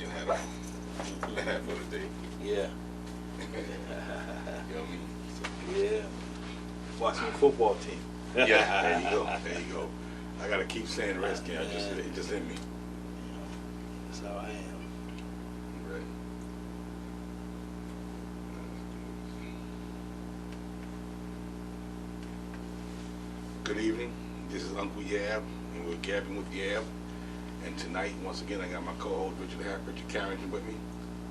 can have laugh for the day. Yeah. You know what I mean? So, Yeah. Watching the football team. yeah, there you go. There you go. I gotta keep saying Redskin. It just in me. That's how I am. Right. Good evening. This is Uncle Yab, and we're gabbing with Yab. And tonight, once again, I got my co-host Richard Carrington with me.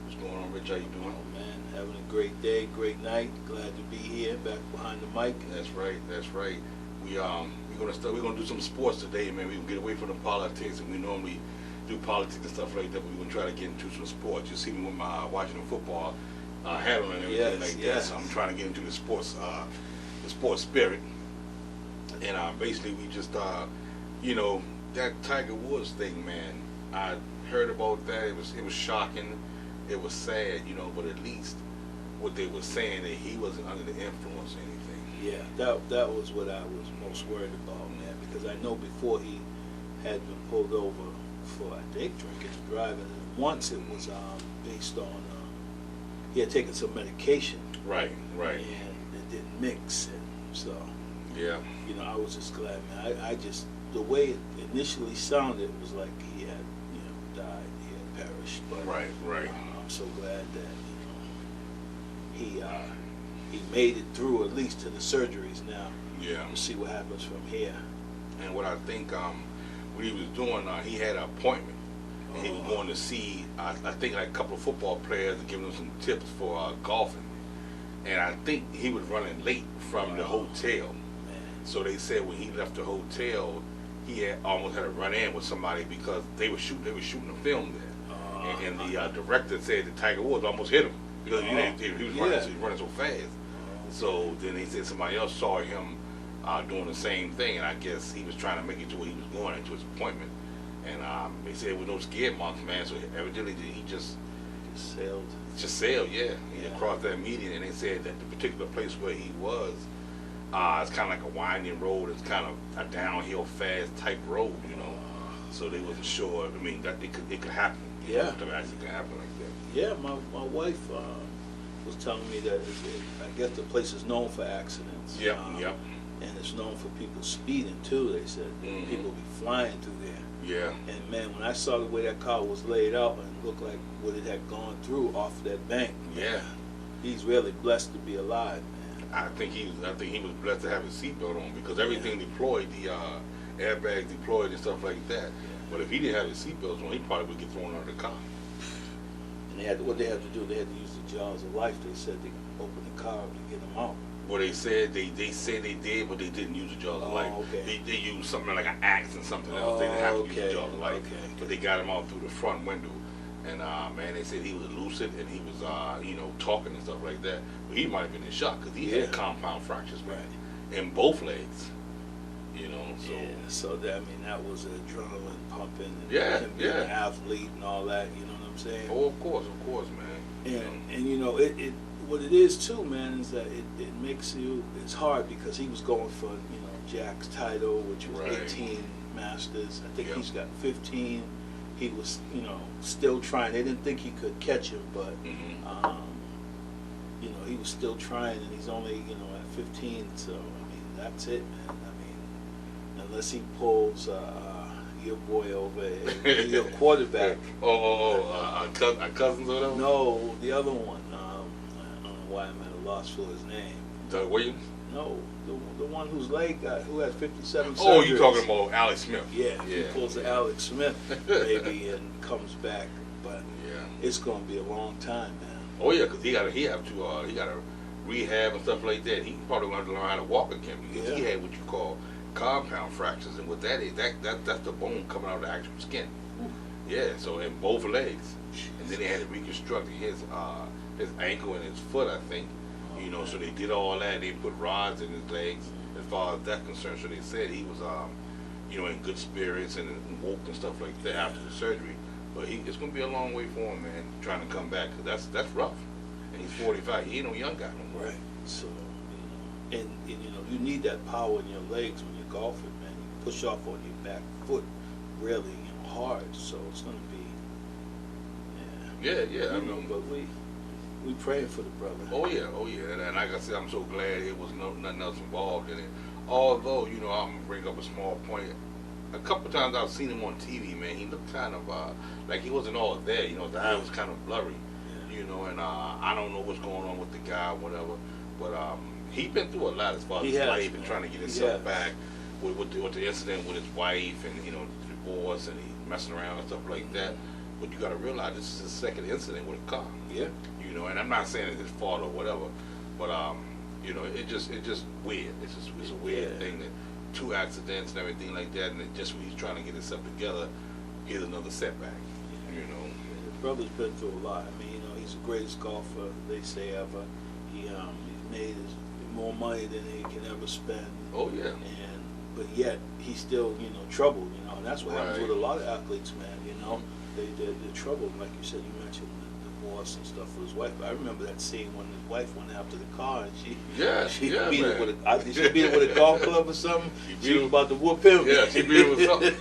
What's going on, Rich? How you doing? Oh man, having a great day, great night. Glad to be here, back behind the mic. That's right. That's right. We're gonna do some sports today, man. We're gonna get away from the politics, and we normally do politics and stuff like that. But we're gonna try to get into some sports. You see me with my Washington football hat on and everything that. So I'm trying to get into the sports spirit. And basically, we just that Tiger Woods thing, man. I heard about that. It was shocking. It was sad, but at least what they were saying, that he wasn't under the influence or anything. Yeah, that was what I was most worried about, man, because I know before he had been pulled over for, I think, drinking and driving, and once it was based on he had taken some medication. Right. And it didn't mix, and so yeah, I was just glad, man. I just, the way it initially sounded was like he had died, he had perished, but right. I'm so glad that he made it through, at least to the surgeries now. Yeah. We'll see what happens from here. And what I think what he was doing, he had an appointment, and he was going to see, I think, like a couple of football players and giving them some tips for golfing. And I think he was running late from the hotel. Man. So they said when he left the hotel, he almost had to run in with somebody because they were shooting a film there. And the director said that Tiger Woods almost hit him because he was running so fast. So then he said somebody else saw him doing the same thing, and I guess he was trying to make it to where he was going into his appointment. And they said it was no skid marks, man. So evidently he just sailed. Just sailed, yeah. He crossed that median, and they said that the particular place where he was, it's kind of like a winding road. It's kind of a downhill, fast type road, So they wasn't sure. I mean, that it could happen. Yeah, it actually could happen like that. Yeah, my wife was telling me that I guess the place is known for accidents. Yep. And it's known for people speeding too. They said people be flying through there. Yeah. And man, when I saw the way that car was laid out and looked like what it had gone through off that bank, yeah, he's really blessed to be alive, man. I think he was blessed to have his seatbelt on because everything deployed, the airbags deployed and stuff like that. But if he didn't have his seatbelt on, he probably would get thrown out of the car. And what they had to do, they had to use the jaws of life. They said they opened the car to get him out. Well, they said they said they did, but they didn't use the jaws of life. Okay. They used something like an axe and something else. They didn't have to use the jaws of life. Okay. But they got him out through the front window. And man, they said he was lucid and he was talking and stuff like that. But he might have been in shock because he had compound fractures, man, in both legs. So so that was adrenaline pumping. And him being an athlete and all that. You know what I'm saying? Oh, of course, man. And what it is too, man, is that it makes you. It's hard because he was going for Jack's title, which was 18 Masters. I think he's got 15. He was still trying. They didn't think he could catch him, but he was still trying, and he's only at 15. So that's it, man. Unless he pulls your boy over, your quarterback. Cousins or whatever? No, the other one. I don't know why I'm at a loss for his name. Doug Williams? No, the one whose leg who had 57 surgeries. Oh, you talking about Alex Smith? Yeah, he pulls the Alex Smith baby and comes back, but it's going to be a long time, man. Oh yeah, because he got to rehab and stuff like that. He probably going to learn how to walk again because he had what you call compound fractures, and what that is, that's the bone coming out of the actual skin. Yeah, so in both legs, and then they had to reconstruct his ankle and his foot, I think. So they did all that. They put rods in his legs as far as that's concerned. So they said he was, in good spirits and woke and stuff like that after the surgery. But it's going to be a long way for him, man, trying to come back because that's rough. And he's 45. He ain't no young guy no more. Right. So, and you need that power in your legs when you're golfing, man. You push off on your back foot really hard. So it's going to be, Yeah. But we praying for the brother. Oh yeah. And like I said, I'm so glad it was nothing else involved in it. Although, I'm gonna bring up a small point. A couple times I've seen him on TV, man. He looked kind of like he wasn't all there. The eye was kind of blurry. And I don't know what's going on with the guy, or whatever. But he been through a lot as far as his life and trying to get himself back with the incident with his wife and divorce, and he messing around and stuff like that. But you got to realize this is his second incident with a car. Yeah. And I'm not saying it's his fault or whatever, but it just weird. It's a weird thing that 2 accidents and everything like that, and then just when he's trying to get himself together, here's another setback. The brother's been through a lot. I mean, he's the greatest golfer they say ever. He's made more money than he can ever spend. Oh yeah. But yet he's still troubled. And that's what happens with a lot of athletes, man. They're troubled, like you said. You mentioned the divorce and stuff with his wife. But I remember that scene when his wife went after the car and she beat him with a golf club or something. She was about to whoop him. Yeah, she beat him with something.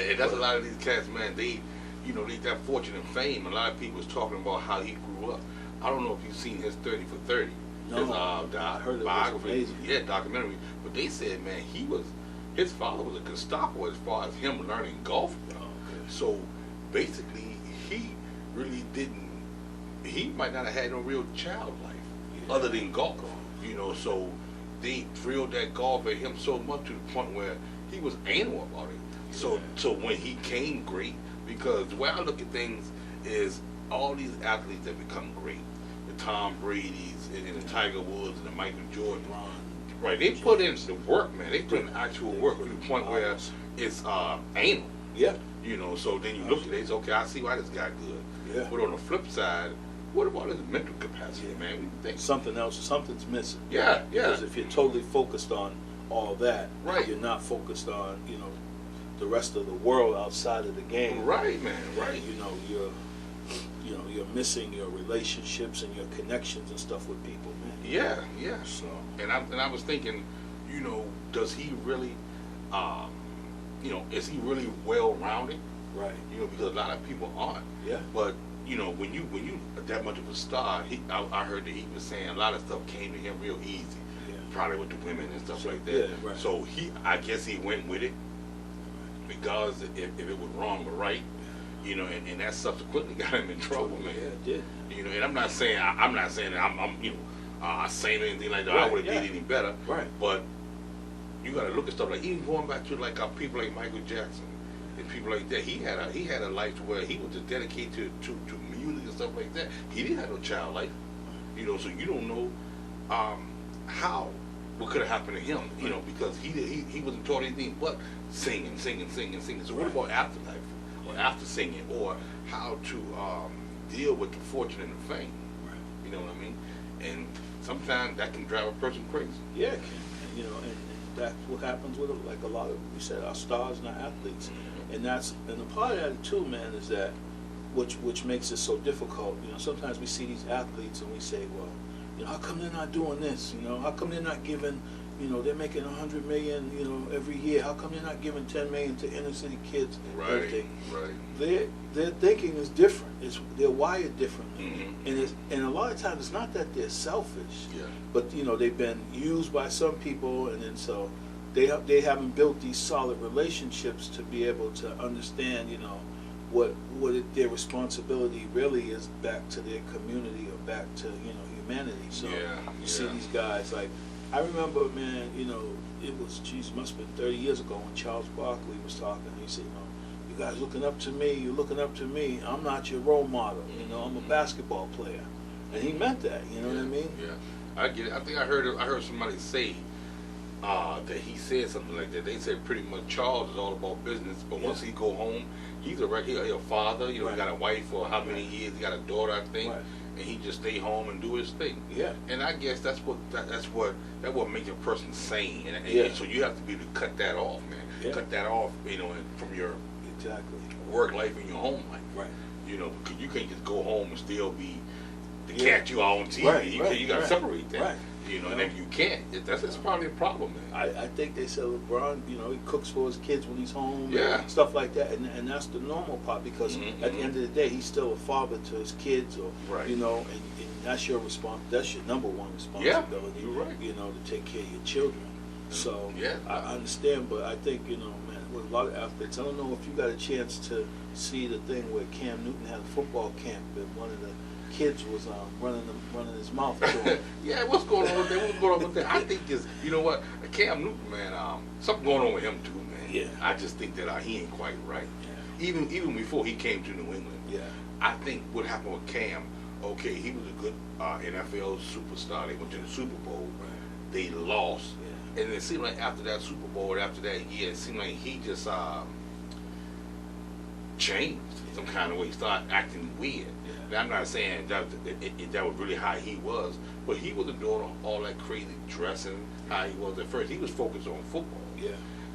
And that's a lot of these cats, man. They that fortune and fame. A lot of people was talking about how he grew up. I don't know if you've seen his 30 for 30. No, I heard it was amazing. Yeah, documentary. But they said, man, his father was a Gestapo as far as him learning golf. Oh, okay. So basically, he really didn't. He might not have had no real child life other than golf. So they drilled that golf at him so much to the point where he was anal about it. So when he came great, because the way I look at things is all these athletes that become great, the Tom Brady's and the Tiger Woods and the Michael Jordan, right? They put in the work, man. They put in actual work to the point where it's anal. Yeah. So then you look at it, it's okay. I see why this guy good. Yeah. But on the flip side, what about his mental capacity, man? What do you think? Something's missing. Yeah. Because if you're totally focused on all that, right, you're not focused on the rest of the world outside of the game. Right, man. Right. You're missing your relationships and your connections and stuff with people, man. Yeah. So, and I was thinking, does he really, is he really well rounded? Right. Because a lot of people aren't. Yeah. But when you that much of a star, I heard that he was saying a lot of stuff came to him real easy. Yeah. Probably with the women and stuff like that. Yeah, right. So I guess he went with it, regardless if it was wrong or right. And that subsequently got him in trouble, man. Yeah, it did. And I'm not saying that I'm saying anything like that. Right, I would have did any better. Right. But you got to look at stuff like even going back to like people like Michael Jackson and people like that. He had a life to where he was just dedicated to music and stuff like that. He didn't have no child life. So you don't know what could have happened to him. Because he wasn't taught anything but singing. So what about afterlife? After singing, or how to deal with the fortune and the fame. Right. You know what I mean? And sometimes that can drive a person crazy. Yeah, it can. And that's what happens with like a lot of, we said, our stars and our athletes. Mm-hmm. And a part of that too, man, is that which makes it so difficult. Sometimes we see these athletes and we say, well, how come they're not doing this? How come they're not giving? They're making $100 million, every year. How come they're not giving $10 million to inner city kids? Right. Everything. Right. Their thinking is different. They're wired differently, mm-hmm. and a lot of times it's not that they're selfish. Yeah. But they've been used by some people, and then so they haven't built these solid relationships to be able to understand, what their responsibility really is back to their community or back to humanity. So you see these guys like. I remember, man, it was, must have been 30 years ago when Charles Barkley was talking. He said, you guys looking up to me, you're looking up to me. I'm not your role model, I'm a basketball player. And he meant that, you know what I mean? Yeah, I get it. I think I heard somebody say that he said something like that. They said pretty much Charles is all about business, but once he go home, he's a father, he got a wife for how many years, he got a daughter, I think. Right. And he just stay home and do his thing. Yeah. And I guess that's what makes a person sane. And so you have to be able to cut that off, man. Yeah. Cut that off, from your work life and your home life. Right. Because you can't just go home and still be to catch you on TV. You got to separate that. Right. You know, and if you can't, that's probably a problem, man. I think they said LeBron, you know, he cooks for his kids when he's home, and stuff like that, and that's the normal part because at the end of the day, he's still a father to his kids, or you know, and that's your that's your number one responsibility. You're right. You know, to take care of your children. So I understand, but I think, you know, man, with a lot of athletes, I don't know if you got a chance to see the thing where Cam Newton had a football camp and one of the kids was running his mouth to him. Yeah, what's going on with that? What's going on with that? I think is, you know what, Cam Newton, man, something going on with him too, man. Yeah. I just think that he ain't quite right. Yeah. Even before he came to New England. Yeah. I think what happened with Cam, okay, he was a good NFL superstar. They went to the Super Bowl. Right. They lost. Yeah. And it seemed like after that Super Bowl, after that year, it seemed like he just changed some kind of way. He started acting weird. Now, I'm not saying that was really how he was, but he wasn't doing all that crazy dressing how he was at first. He was focused on football. Yeah.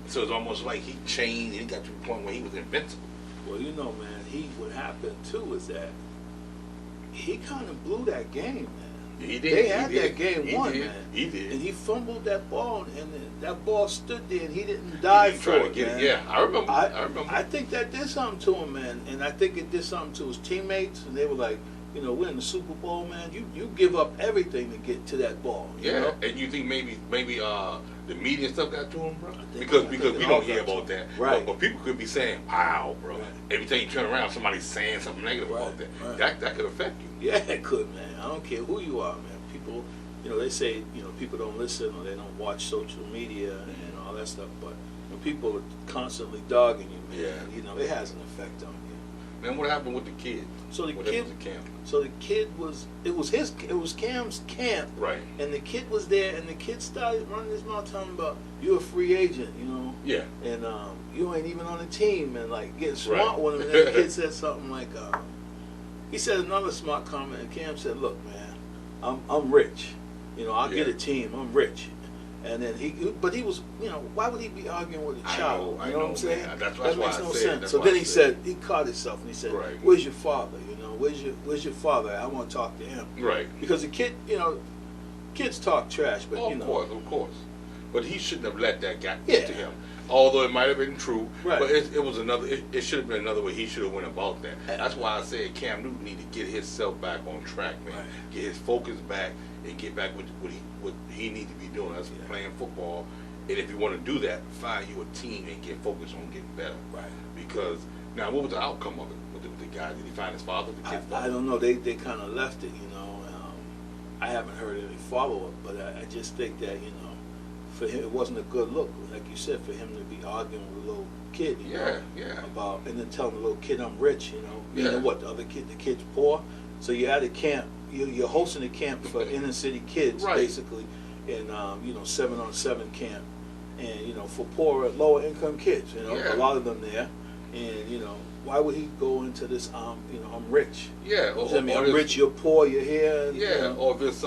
So it's almost like he changed and he got to the point where he was invincible. Well, you know, man, what happened too is that he kind of blew that game, man. He did. They had that game won, man. He did. And he fumbled that ball, and that ball stood there, and he didn't dive for it, man. Yeah, I remember. I think that did something to him, man. And I think it did something to his teammates, and they were like, you know, we're in the Super Bowl, man. You give up everything to get to that ball. You know? And you think maybe the media and stuff got to him, bro? Because we don't hear about that. Right. But people could be saying, wow, bro. Right. Every time you turn around, somebody's saying something negative about that. Right. That could affect you. Yeah, it could, man. I don't care who you are, man. People, you know, they say, you know, people don't listen or they don't watch social media and all that stuff. But when people are constantly dogging you, man, you know, it has an effect on you. Then what happened with the kid? So the kid it was Cam's camp, right? And the kid was there, and the kid started running his mouth talking about you're a free agent, you know, and you ain't even on the team, and like getting smart with him. And then the kid said something like, he said another smart comment, and Cam said, "Look, man, I'm rich, you know, I'll get a team, I'm rich." And then he was, you know, why would he be arguing with a child? You know what I'm saying? That makes no sense. So then he said, he caught himself and he said, "Where's your father? You know, where's your father? I want to talk to him." Right. Because the kid, you know, kids talk trash, but you know, of course. But he shouldn't have let that get to him. Although it might have been true, but it was another. It should have been another way he should have went about that. That's why I said Cam Newton need to get himself back on track, man. Get his focus back and get back with what he need to be doing. That's playing football. And if you want to do that, find you a team and get focused on getting better. Right. Because now, what was the outcome of it with the guy? Did he find his father? The kid's father? I don't know. They kind of left it, you know. I haven't heard any follow up, but I just think that, you know, for him it wasn't a good look, like you said, for him to be arguing with a little kid, you know, about, and then telling the little kid I'm rich, you know. Meaning what, the kid's poor. So you're at a camp. You're hosting a camp for inner city kids, basically, and you know, 7-on-7 camp, and you know, for poorer, lower income kids, you know, a lot of them there, and you know, why would he go into this? You know, I'm rich. Yeah, I'm rich. You're poor. You're here. And, you know, or this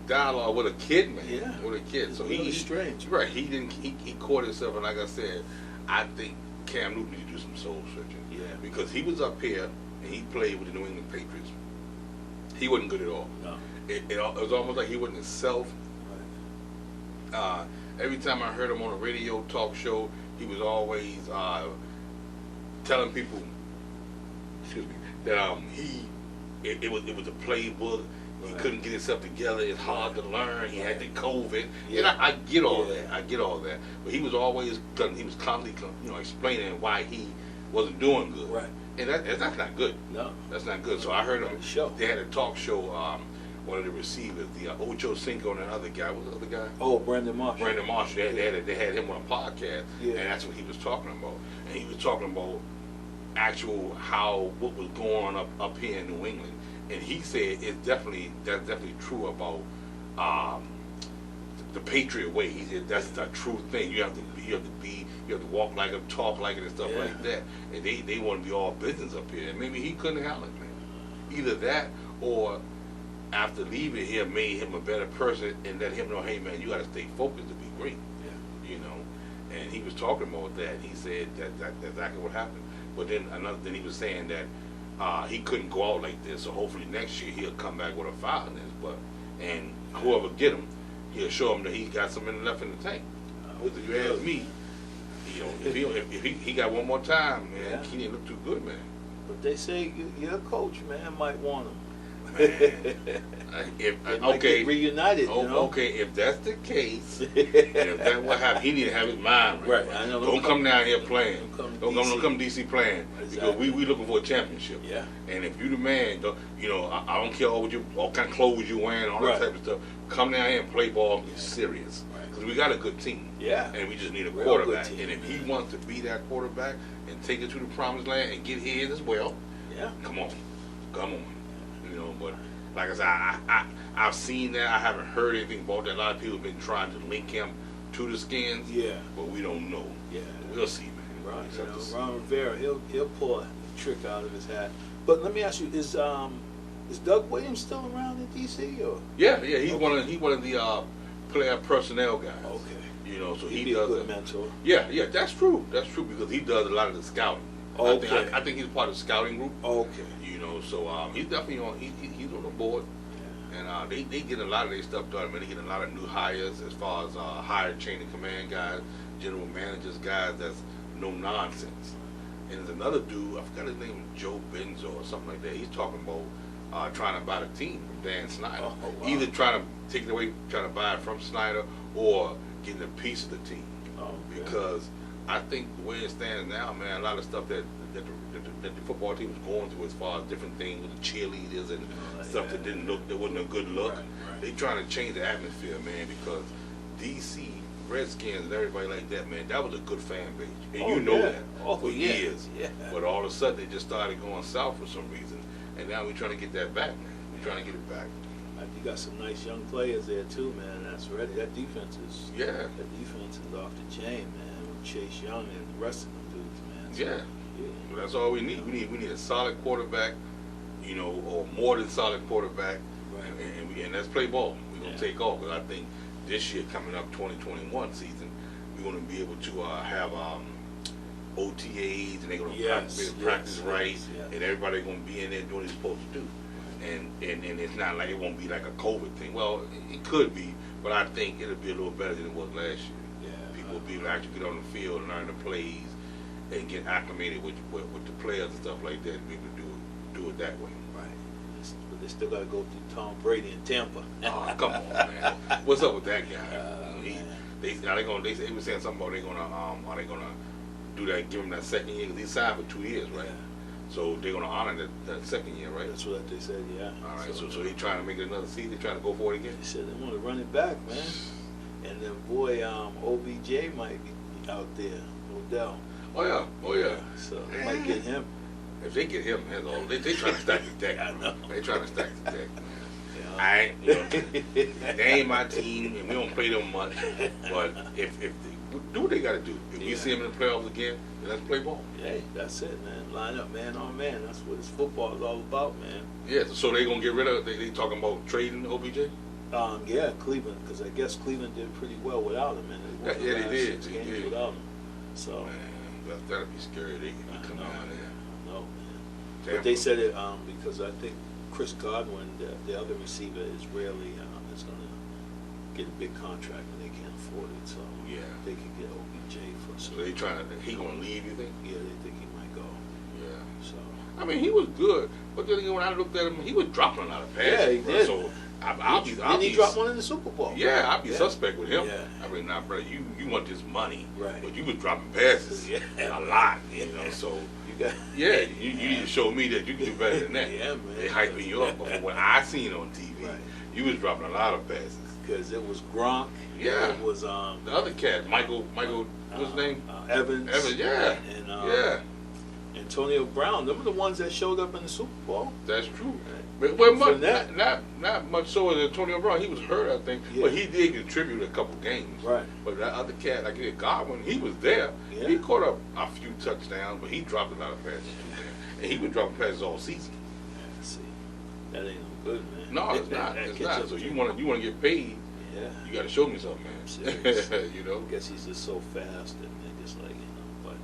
dialogue with a kid, man. Yeah, with a kid. So really strange. Right. He caught himself, and like I said, I think Cam Newton needs to do some soul searching. Yeah, because he was up here and he played with the New England Patriots. He wasn't good at all. No. It was almost like he wasn't himself. Right. Every time I heard him on a radio talk show, he was always telling people, excuse me, that it was a playbook. He couldn't get himself together. It's hard to learn. He had the COVID, and I get all that. I get all that. But he was always constantly, you know, explaining why he wasn't doing good. Right. And that's not good. No, that's not good. So I heard him. They had a talk show. One of the receivers, the Ocho Cinco, and another guy. What was the other guy? Oh, Brandon Marshall. Brandon Marshall. They had him on a podcast, and that's what he was talking about. And he was talking about what was going on up here in New England. And he said that's definitely true about the Patriot way. He said that's the true thing. You have to walk like it, talk like it, and stuff like that. And they want to be all business up here. And maybe he couldn't handle it, man. Either that, or after leaving here, made him a better person and let him know, hey man, you got to stay focused to be great. Yeah. You know. And he was talking about that. He said that's exactly what happened. But then he was saying that he couldn't go out like this. So hopefully next year he'll come back with a fire in his butt, and whoever get him, he'll show him that he got something left in the tank. If you ask me, if he got one more time, man, he didn't look too good, man. But they say your coach, man, might want him. Okay, reunited. Okay, if that's the case, and if that's what happened, he need to have his mind right. I know. Don't come down here playing. Don't come DC playing, exactly. Because we looking for a championship. Yeah. And if you the man, I don't care all kind of clothes you wearing, all that type of stuff. Come down here and play ball and be serious. Because we got a good team. Yeah. And we just need a quarterback. And if he wants to be that quarterback and take it to the promised land and get his as well, come on. But like I said, I've seen that. I haven't heard anything about that. A lot of people have been trying to link him to the Skins. Yeah. But we don't know. Yeah. We'll see, man. Right. Ron Rivera, he'll pull a trick out of his hat. But let me ask you, is Doug Williams still around in DC or? Yeah. He's one of the player personnel guys. Okay. So he'd he be does a good mentor. Yeah, that's true. That's true because he does a lot of the scouting. Okay. I think he's part of the scouting group. Okay. So he's definitely on. He's on the board, and they get a lot of their stuff done. I mean, they get a lot of new hires as far as higher chain of command guys, general managers, guys that's no nonsense. And there's another dude, I forgot his name, Joe Benzo or something like that. He's talking about trying to buy the team from Dan Snyder. Oh, wow. Either trying to take it away, trying to buy it from Snyder, or getting a piece of the team. Because I think the way it stands now, man, a lot of stuff that the football team was going through as far as different things with the cheerleaders and stuff that wasn't a good look. Right. They trying to change the atmosphere, man, because DC Redskins and everybody like that, man, that was a good fan base. And that for years. Yeah. But all of a sudden they just started going south for some reason. And now we're trying to get that back, man. We're trying to get it back. You got some nice young players there too, man. That's ready. That defense is off the chain, man. With Chase Young and the rest of them dudes, man. So, Well, that's all we need. We need a solid quarterback, or more than solid quarterback, and let's play ball. We're gonna take off because I think this year coming up, 2021 season, we're gonna be able to have OTAs and they're gonna practice right, and everybody gonna be in there doing what they're supposed to do. And it's not like it won't be like a COVID thing. Well, it could be, but I think it'll be a little better than it was last year. People will be able to actually get on the field and learn the plays and get acclimated with the players and stuff like that, and be able to do it that way. Right. But they still got to go through Tom Brady in Tampa. Oh, come on, man. What's up with that guy? They were saying something about are they gonna do that? Give him that second year because he signed for 2 years, right? So they're gonna honor that second year, right? That's what they said. Yeah. All right. So they trying to make it another season. They trying to go for it again. They said they want to run it back, man. And then boy, OBJ might be out there. Odell. Oh yeah. So they might get him. If they get him, they trying to stack the deck. I know. They trying to stack the deck. They ain't my team, and we don't play them much. But if they do what they got to do, if we see them in the playoffs again, then let's play ball. Hey, that's it, man. Line up man on man. That's what this football is all about, man. Yeah. So they gonna get rid of. They talking about trading OBJ? Yeah, Cleveland, because I guess Cleveland did pretty well without him, and they did. They did without him. So. Man, that'd be scary. They come down there. No, man. But they said it because I think Chris Godwin, the other receiver, is going to get a big contract and they can't afford it. So they can get OBJ for some. So he going to leave, you think? Yeah, they think he might go. Yeah. So. I mean, he was good, but then again, when I looked at him, he was dropping a lot of passes. Yeah, he did. So Didn't he drop one in the Super Bowl? Yeah, I'd be suspect with him. Yeah. I mean, bro, you want this money, right? But you was dropping passes a lot, So you need to show me that you can do better than that. Yeah, man. They hyping you up, but from what I seen on TV, you was dropping a lot of passes. Because it was Gronk. Yeah. It was the other cat, Michael, what's his name? Evans. Yeah. And Antonio Brown. Them are the ones that showed up in the Super Bowl. That's true. But not much so as Antonio Brown. He was hurt, I think, but he did contribute a couple games. Right. But that other cat, like Godwin, he was there. Yeah. He caught up a few touchdowns, but he dropped a lot of passes too, man. And he was dropping passes all season. Yeah, see, that ain't no good, man. No, it's not. It's not. So you want to get paid? Yeah. You got to show me something, man. I guess he's just so fast and just like but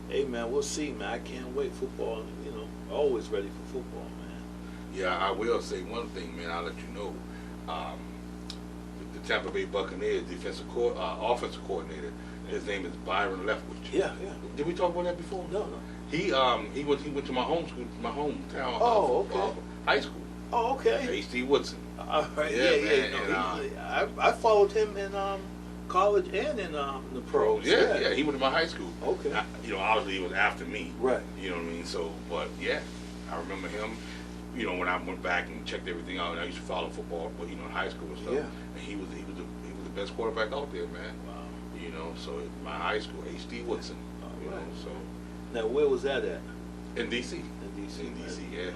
Hey, man, we'll see, man. I can't wait. Football, you know, always ready for football, man. Yeah, I will say one thing, man. I'll let you know. The Tampa Bay Buccaneers offensive coordinator. His name is Byron Leftwich. Yeah, yeah. Did we talk about that before? No, no. He went to my home school, my hometown. Oh, okay. High school. Oh, okay. H.D. Woodson. All right. Yeah, Yeah, man, yeah. and, I followed him in college and in the pros. Yeah. He went to my high school. Okay. Obviously he was after me. Right. You know what I mean? So, but yeah, I remember him. You know, when I went back and checked everything out, and I used to follow football, but in high school and stuff. Yeah. And he was the best quarterback out there, man. Wow. You know, so my high school, H.D. Woodson. All You right. know, so Now, where was that at? in D.C. In D.C. In D.C. Yeah.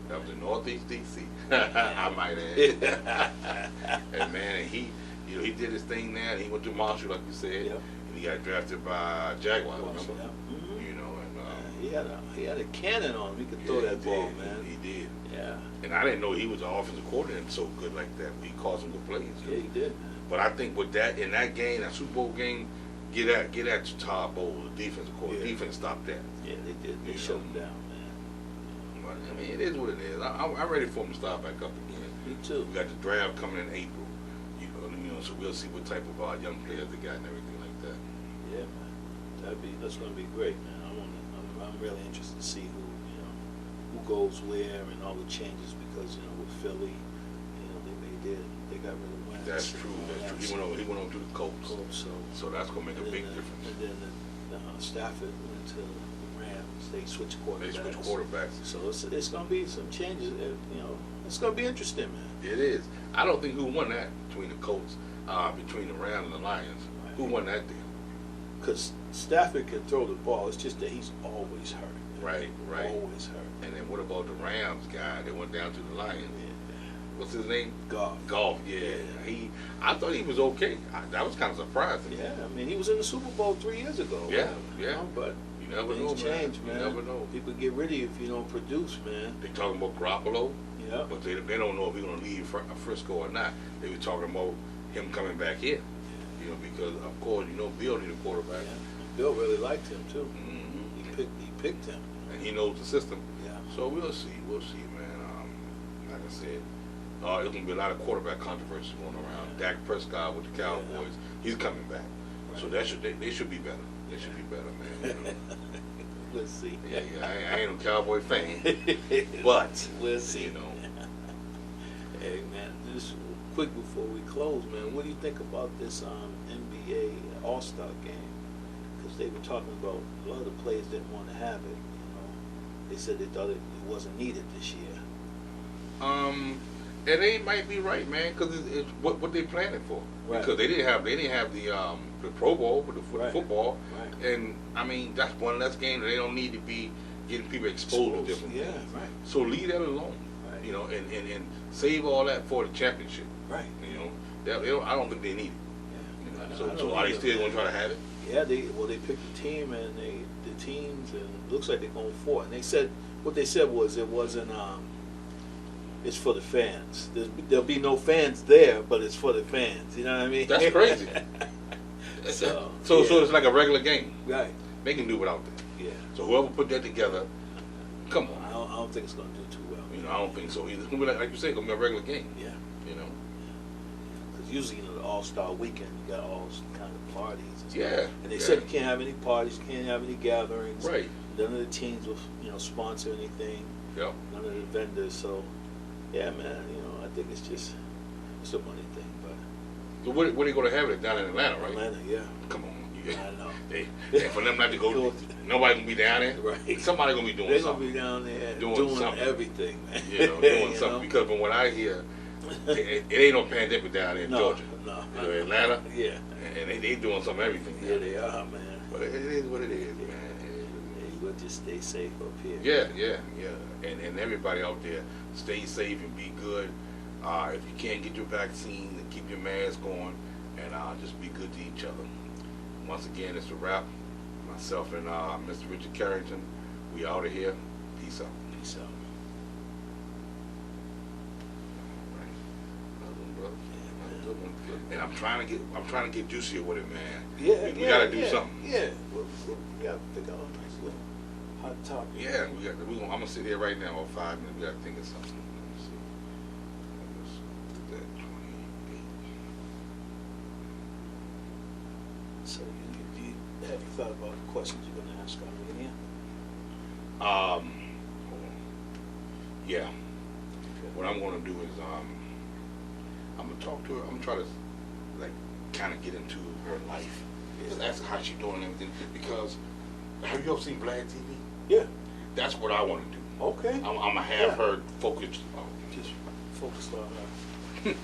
That was in Northeast D.C. I might add. And man, and he did his thing there, and he went to Marshall, like you said, Yep. and he got drafted by Jaguars. Remember? Yeah. Mhm. You know, and He had a cannon on him. He could throw yeah, that he ball, did. man. He did. Yeah. And I didn't know he was an offensive coordinator so good like that. He called some good plays. Yeah, he did, man. But I think with that in that game, that Super Bowl game, get at Todd Bowles, the defensive coordinator. Yeah. Defense stopped that. Yeah, they did. They You shut know. him down, man. But I mean, it is what it is. I'm ready for him to start back up again. Me too. We got the draft coming in April. You know, so we'll see what type of young players they got and everything like that. Yeah, man. That's gonna be great, man. I'm really interested to see who goes where and all the changes because with Philly, they got rid of Wentz. That's true. That's true. He went on to the Colts. So that's gonna make a big difference. And then Stafford went to the Rams. They switched quarterbacks. So it's gonna be some changes. It's gonna be interesting, man. It is. I don't think who won that between the Colts, between the Rams and the Lions. Right. Who won that deal? Because Stafford can throw the ball. It's just that he's always hurt. Right. Always hurt. And then what about the Rams guy that went down to the Lions? Yeah. What's his name? Goff. Yeah. I thought he was okay. That was kind of surprising. Yeah, I mean, he was in the Super Bowl 3 years ago. Yeah. But you never know, things change, man. You never know. People get rid of you if you don't produce, man. They talking about Garoppolo. Yeah. But they don't know if he's going to leave Frisco or not. They were talking about him coming back here. Because of course, Bill needed a quarterback. Yeah. Bill really liked him too. Mm-hmm. He picked him. And he knows the system. Yeah. So we'll see, man. Like I said, there's going to be a lot of quarterback controversy going around. Yeah. Dak Prescott with the Cowboys, he's coming back. Right. So they should be better. They should be better, man. We'll see. Yeah, I ain't a Cowboy fan, but we'll see. Hey man, just quick before we close, man, what do you think about this NBA All-Star game? Because they were talking about a lot of the players didn't want to have it. They said they thought it wasn't needed this year. And they might be right, man, because it's what they planning for. Right. Because they didn't have the Pro Bowl for the Right. football, Right. and I mean that's one less game that they don't need to be getting people exposed to different yeah, things. right. So leave that alone, Right. and save all that for the championship. Right. I don't think they need it. Yeah. I So don't are they either, still man. going to try to have it? Yeah, they picked a team and the teams and it looks like they're going for it. And they said what they said was it wasn't it's for the fans. There'll be no fans there, but it's for the fans. You know what I mean? That's crazy. so So it's like a regular game. right. They can do without that. Yeah. So whoever put that together, come I on. don't think it's going to do too well. I don't think so either. It's gonna be like you said, it's gonna be a regular game. Yeah. Because usually, the All-Star weekend, you got all kind of parties. And stuff. Yeah. And they said you can't have any parties, you can't have any gatherings. Right. None of the teams will, sponsor anything. Yep. None of the vendors. So, yeah, man, I think it's a money thing. But So where they gonna have it? Down in Atlanta, right? Atlanta, yeah. Come on. I know. And for them not to go, nobody gonna be down there. Right. Somebody gonna be doing They're something. gonna be doing there Doing something. everything, man. Doing You something. know? Because from what I hear, it ain't no pandemic down there in No, Georgia. no. Atlanta. Yeah. And they doing something everything. Yeah, they are, man. But it is what it is, man. Yeah, you gotta just stay safe up here. Yeah. And everybody out there, stay safe and be good. If you can't get your vaccine, then keep your mask on and just be good to each other. Once again, it's a wrap. Myself and Mr. Richard Carrington, we out of here. Peace out. Peace out. All right. Another one, brother. Another one. And I'm trying to get juicier with it, man. Yeah, We gotta do something. Yeah, we gotta have to figure out a nice little hot topic. Yeah, I'm gonna sit here right now for 5 minutes. We gotta think of something. Let me see. That 28. So have you thought about the questions you're going to ask already? Hold on. Yeah. Okay. What I'm gonna do is I'm gonna talk to her. I'm gonna try to like kind of get into her life. Just ask her how she doing and everything. Because have you ever seen Vlad TV? Yeah. That's what I want to do. Okay. I'm gonna have her focused. Just focus on her.